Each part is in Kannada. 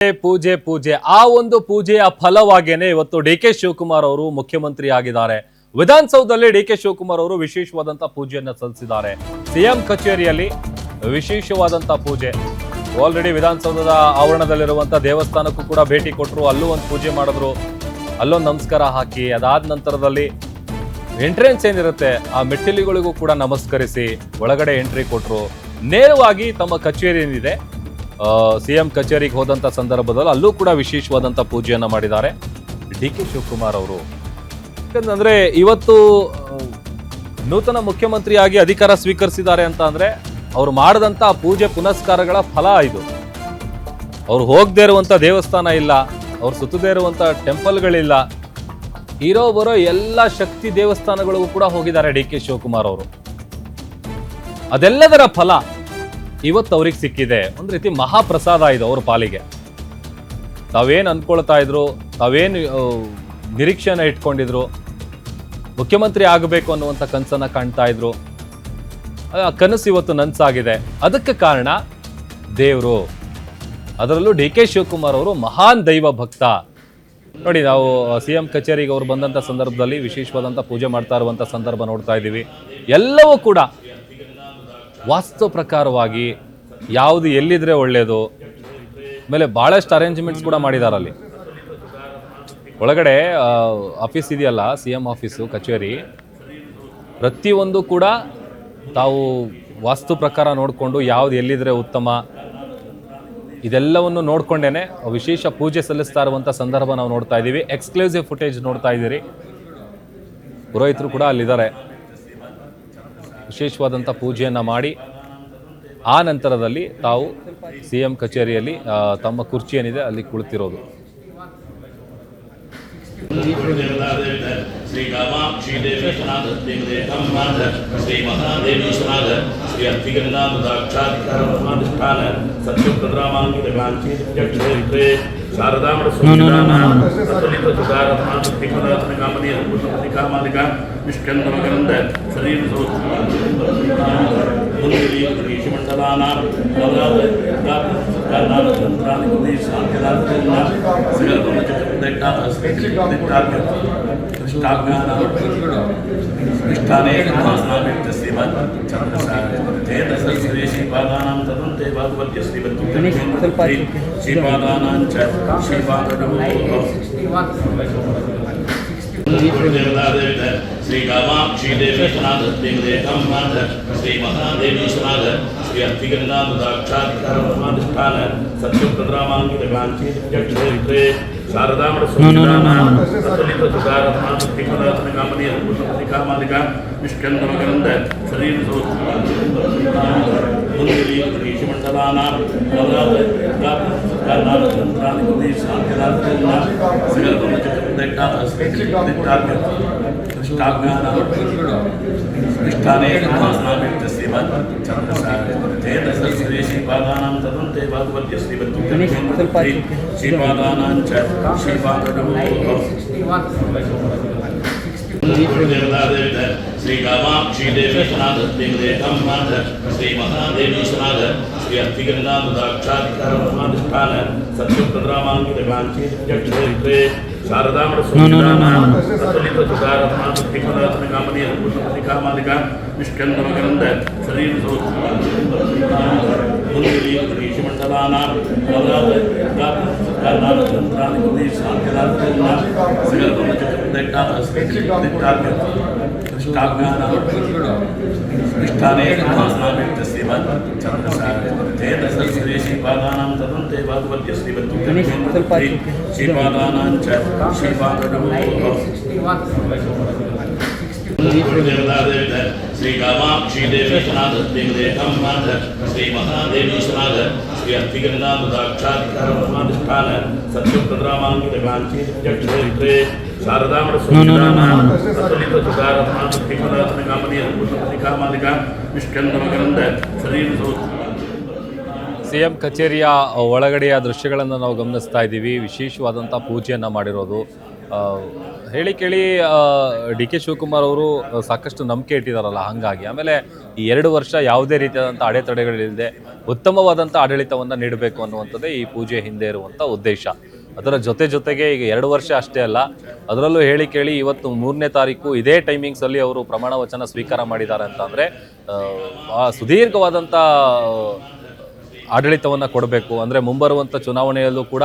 ಪೂಜೆ ಪೂಜೆ ಆ ಒಂದು ಪೂಜೆಯ ಫಲವಾಗೇನೆ ಇವತ್ತು ಡಿ ಕೆ ಶಿವಕುಮಾರ್ ಅವರು ಮುಖ್ಯಮಂತ್ರಿ ಆಗಿದ್ದಾರೆ. ವಿಧಾನಸೌಧದಲ್ಲಿ ಡಿ ಕೆ ಶಿವಕುಮಾರ್ ಅವರು ವಿಶೇಷವಾದಂತಹ ಪೂಜೆಯನ್ನ ಸಲ್ಲಿಸಿದ್ದಾರೆ. ಸಿಎಂ ಕಚೇರಿಯಲ್ಲಿ ವಿಶೇಷವಾದಂತಹ ಪೂಜೆ. ಆಲ್ರೆಡಿ ವಿಧಾನಸೌಧದ ಆವರಣದಲ್ಲಿರುವಂತಹ ದೇವಸ್ಥಾನಕ್ಕೂ ಕೂಡ ಭೇಟಿ ಕೊಟ್ಟರು, ಅಲ್ಲೂ ಒಂದು ಪೂಜೆ ಮಾಡಿದ್ರು, ಅಲ್ಲೊಂದು ನಮಸ್ಕಾರ ಹಾಕಿ ಅದಾದ ನಂತರದಲ್ಲಿ ಎಂಟ್ರೆನ್ಸ್ ಏನಿರುತ್ತೆ ಆ ಮೆಟ್ಟಿಲುಗಳಿಗೂ ಕೂಡ ನಮಸ್ಕರಿಸಿ ಒಳಗಡೆ ಎಂಟ್ರಿ ಕೊಟ್ಟರು. ನೇರವಾಗಿ ತಮ್ಮ ಕಚೇರಿ ಏನಿದೆ ಸಿಎಂ ಕಚೇರಿಗೆ ಹೋದಂತ ಸಂದರ್ಭದಲ್ಲಿ ಅಲ್ಲೂ ಕೂಡ ವಿಶೇಷವಾದಂತ ಪೂಜೆಯನ್ನ ಮಾಡಿದ್ದಾರೆ ಡಿ ಕೆ ಶಿವಕುಮಾರ್ ಅವರು. ಯಾಕಂದ್ರೆ ಇವತ್ತು ನೂತನ ಮುಖ್ಯಮಂತ್ರಿಯಾಗಿ ಅಧಿಕಾರ ಸ್ವೀಕರಿಸಿದ್ದಾರೆ ಅಂತ ಅಂದ್ರೆ ಅವ್ರು ಮಾಡದಂತ ಪೂಜೆ ಪುನಸ್ಕಾರಗಳ ಫಲ ಇದು. ಅವ್ರು ಹೋಗದೇ ಇರುವಂತ ದೇವಸ್ಥಾನ ಇಲ್ಲ, ಅವ್ರು ಸುತ್ತದೇ ಇರುವಂತ ಟೆಂಪಲ್ಗಳಿಲ್ಲ, ಇರೋ ಬರೋ ಎಲ್ಲ ಶಕ್ತಿ ದೇವಸ್ಥಾನಗಳಿಗೂ ಕೂಡ ಹೋಗಿದ್ದಾರೆ ಡಿ ಕೆ ಶಿವಕುಮಾರ್ ಅವರು. ಅದೆಲ್ಲದರ ಫಲ ಇವತ್ತು ಅವ್ರಿಗೆ ಸಿಕ್ಕಿದೆ. ಒಂದು ರೀತಿ ಮಹಾಪ್ರಸಾದ ಇದು ಅವ್ರ ಪಾಲಿಗೆ. ತಾವೇನು ಅನ್ಕೊಳ್ತಾ ಇದ್ರು, ತಾವೇನು ನಿರೀಕ್ಷೆನ ಇಟ್ಕೊಂಡಿದ್ರು, ಮುಖ್ಯಮಂತ್ರಿ ಆಗಬೇಕು ಅನ್ನುವಂಥ ಕನಸನ್ನ ಕಾಣ್ತಾ ಇದ್ರು, ಆ ಕನಸು ಇವತ್ತು ನನಸಾಗಿದೆ. ಅದಕ್ಕೆ ಕಾರಣ ದೇವರು, ಅದರಲ್ಲೂ ಡಿ ಕೆ ಶಿವಕುಮಾರ್ ಅವರು ಮಹಾನ್ ದೈವ ಭಕ್ತ. ನೋಡಿ, ನಾವು ಸಿಎಂ ಕಚೇರಿಗೆ ಅವ್ರು ಬಂದಂಥ ಸಂದರ್ಭದಲ್ಲಿ ವಿಶೇಷವಾದಂಥ ಪೂಜೆ ಮಾಡ್ತಾ ಇರುವಂಥ ಸಂದರ್ಭ ನೋಡ್ತಾ ಇದ್ದೀವಿ. ಎಲ್ಲವೂ ಕೂಡ ವಾಸ್ತು ಪ್ರಕಾರವಾಗಿ ಯಾವುದು ಎಲ್ಲಿದ್ರೆ ಒಳ್ಳೆಯದು. ಆಮೇಲೆ ಭಾಳಷ್ಟು ಅರೇಂಜ್ಮೆಂಟ್ಸ್ ಕೂಡ ಮಾಡಿದ್ದಾರೆ ಅಲ್ಲಿ ಒಳಗಡೆ. ಆಫೀಸ್ ಇದೆಯಲ್ಲ, ಸಿ ಎಂ ಆಫೀಸು, ಕಚೇರಿ, ಪ್ರತಿಯೊಂದು ಕೂಡ ತಾವು ವಾಸ್ತು ಪ್ರಕಾರ ನೋಡಿಕೊಂಡು ಯಾವುದು ಎಲ್ಲಿದ್ರೆ ಉತ್ತಮ ಇದೆಲ್ಲವನ್ನು ನೋಡ್ಕೊಂಡೇನೆ ವಿಶೇಷ ಪೂಜೆ ಸಲ್ಲಿಸ್ತಾ ಇರುವಂಥ ಸಂದರ್ಭ ನಾವು ನೋಡ್ತಾ ಇದ್ದೀವಿ. ಎಕ್ಸ್ಕ್ಲೂಸಿವ್ ಫುಟೇಜ್ ನೋಡ್ತಾ ಇದ್ದೀರಿ. ಪುರೋಹಿತರು ಕೂಡ ಅಲ್ಲಿದ್ದಾರೆ. ವಿಶೇಷವಾದಂಥ ಪೂಜೆಯನ್ನು ಮಾಡಿ ಆ ನಂತರದಲ್ಲಿ ತಾವು ಸಿ ಎಂ ಕಚೇರಿಯಲ್ಲಿ ತಮ್ಮ ಕುರ್ಚಿ ಏನಿದೆ ಅಲ್ಲಿ ಕುಳಿತಿರೋದು. ಶ್ರೀ ಕಾಮಾಕ್ಷಿ ದೇವೀಶ್ವನಾಥ ಶ್ರೀ ಮಹಾದೇವೀಶ್ವನಾಥ ಶ್ರೀ ಅರ್ಥಿಗಂಧಾಕ್ಷಾಧಿಕಾರಮಾಧಿಷ್ಠಾನ ಸತ್ಯಪ್ರದ್ರಾಮಾಂಕಿತ ಕಾಂಚಿ ಶಾರದಾಮಣ ಕಾಮಾಲಿಕ ವಿಷ್ಕಂದಮಕರಂದ ಶರೀರ ಮಂಡಲಾನಾಂ ಕೃಷ್ಣಾನೇ ಶ್ರೀಮದ್ ಶ್ರೀಪಾದಾನಾಂ ತದಂತೆ ಭಾಗವತ್ಯ ಶ್ರೀಪಾದಾನಾಂಚ ಶ್ರೀ ಕಾಮಾಕ್ಷಿ ದೇವೀಶ್ವನಾಥ ಶ್ರೀ ಮಹಾದೇವೀಶ್ವನಾಥ ಶ್ರೀ ಅರ್ಥಿಗಂಧಾಕ್ಷಾಧಿಕಾರಮಾಧಿಷ್ಠಾನ ಸತ್ಯಪ್ರದ್ರಾಮಾಂಕಿತ ಕಾಂಚಿ ಶಾರದಾಮಣ ಕಾಮಾಲಿಕ ವಿಷ್ಕಂದಮಕರಂದ ಶರೀರ ಮಂಡಲಾನಾಂ ಕೃಷ್ಣಾನೇ ಶ್ರೀಮದ್ ಶ್ರೀಪಾದಾನಾಂ ತದಂತೆ ಭಾಗವತ್ಯ ಶ್ರೀಪಾದಾನಾಂಚ ಶ್ರೀ ಕಾಮಾಕ್ಷಿ ದೇವೀಶ್ವನಾಥ ಶ್ರೀ ಮಹಾದೇವೀಶ್ವನಾಥ ಶ್ರೀ ಅರ್ಥಿಗಂಧಾಕ್ಷಾಧಿಕಾರಮಾಧಿಷ್ಠಾನ ಸತ್ಯಪ್ರದ್ರಾಮಾಂಕಿತ ಕಾಂಚಿ ಶಾರದಾಮಣ ಕಾಮಾಲಿಕ ವಿಷ್ಕಂದಮಕರಂದ ಶರೀರ ಮಂಡಲಾನಾಂ ಕೃಷ್ಣಾನೇ ಶ್ರೀಮದ್ ಶ್ರೀಪಾದಾನಾಂ ತದಂತೆ ಭಾಗವತ್ಯ ಶ್ರೀಪಾದಾನಾಂಚ ಶ್ರೀ ಕಾಮಾಕ್ಷಿ ದೇವೀಶ್ವನಾಥ ಶ್ರೀ ಮಹಾದೇವೀಶ್ವನಾಥ ಶ್ರೀ ಅರ್ಥಿಗಂಧಾಕ್ಷಾಧಿಕಾರಮಾಧಿಷ್ಠಾನ ಸತ್ಯಪ್ರದ್ರಾಮಾಂಕಿತ ಕಾಂಚಿ ಶಾರದಾಮಣ ಕಾಮಾಲಿಕ ವಿಷ್ಕಂದಮಕರಂದ ಶರೀರ ಸಿಎಂ ಕಚೇರಿಯ ಒಳಗಡೆಯ ದೃಶ್ಯಗಳನ್ನು ನಾವು ಗಮನಿಸ್ತಾ ಇದ್ದೀವಿ. ವಿಶೇಷವಾದಂಥ ಪೂಜೆಯನ್ನು ಮಾಡಿರೋದು. ಹೇಳಿ ಕೇಳಿ ಡಿ ಕೆ ಶಿವಕುಮಾರ್ ಅವರು ಸಾಕಷ್ಟು ನಂಬಿಕೆ ಇಟ್ಟಿದಾರಲ್ಲ, ಹಾಗಾಗಿ ಆಮೇಲೆ ಈ 2 ವರ್ಷ ಯಾವುದೇ ರೀತಿಯಾದಂಥ ಅಡೆತಡೆಗಳಿಲ್ಲದೆ ಉತ್ತಮವಾದಂಥ ಆಡಳಿತವನ್ನು ನೀಡಬೇಕು ಅನ್ನುವಂಥದ್ದೇ ಈ ಪೂಜೆ ಹಿಂದೆ ಇರುವಂಥ ಉದ್ದೇಶ. ಅದರ ಜೊತೆಗೆ ಈಗ 2 ವರ್ಷ ಅಷ್ಟೇ ಅಲ್ಲ, ಅದರಲ್ಲೂ ಹೇಳಿ ಕೇಳಿ ಇವತ್ತು 3ನೇ ತಾರೀಕು ಇದೇ ಟೈಮಿಂಗ್ಸಲ್ಲಿ ಅವರು ಪ್ರಮಾಣ ವಚನ ಸ್ವೀಕಾರ ಮಾಡಿದ್ದಾರೆ ಅಂತ ಅಂದರೆ ಸುದೀರ್ಘವಾದಂಥ ಆಡಳಿತವನ್ನು ಕೊಡಬೇಕು. ಅಂದರೆ ಮುಂಬರುವಂಥ ಚುನಾವಣೆಯಲ್ಲೂ ಕೂಡ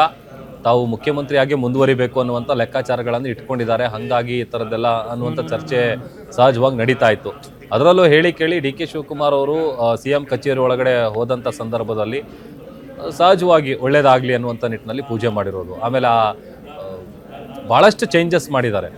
ತಾವು ಮುಖ್ಯಮಂತ್ರಿಯಾಗಿ ಮುಂದುವರಿಬೇಕು ಅನ್ನುವಂಥ ಲೆಕ್ಕಾಚಾರಗಳನ್ನು ಇಟ್ಕೊಂಡಿದ್ದಾರೆ. ಹಾಗಾಗಿ ಈ ಥರದ್ದೆಲ್ಲ ಅನ್ನುವಂಥ ಚರ್ಚೆ ಸಹಜವಾಗಿ ನಡೀತಾ ಇತ್ತು. ಅದರಲ್ಲೂ ಹೇಳಿ ಕೇಳಿ ಡಿ ಕೆ ಶಿವಕುಮಾರ್ ಅವರು CM ಕಚೇರಿ ಒಳಗಡೆ ಹೋದಂಥ ಸಂದರ್ಭದಲ್ಲಿ ಸಹಜವಾಗಿ ಒಳ್ಳೇದಾಗಲಿ ಅನ್ನುವಂಥ ನಿಟ್ಟಿನಲ್ಲಿ ಪೂಜೆ ಮಾಡಿರೋದು. ಆಮೇಲೆ ಭಾಳಷ್ಟು ಚೇಂಜಸ್ ಮಾಡಿದ್ದಾರೆ.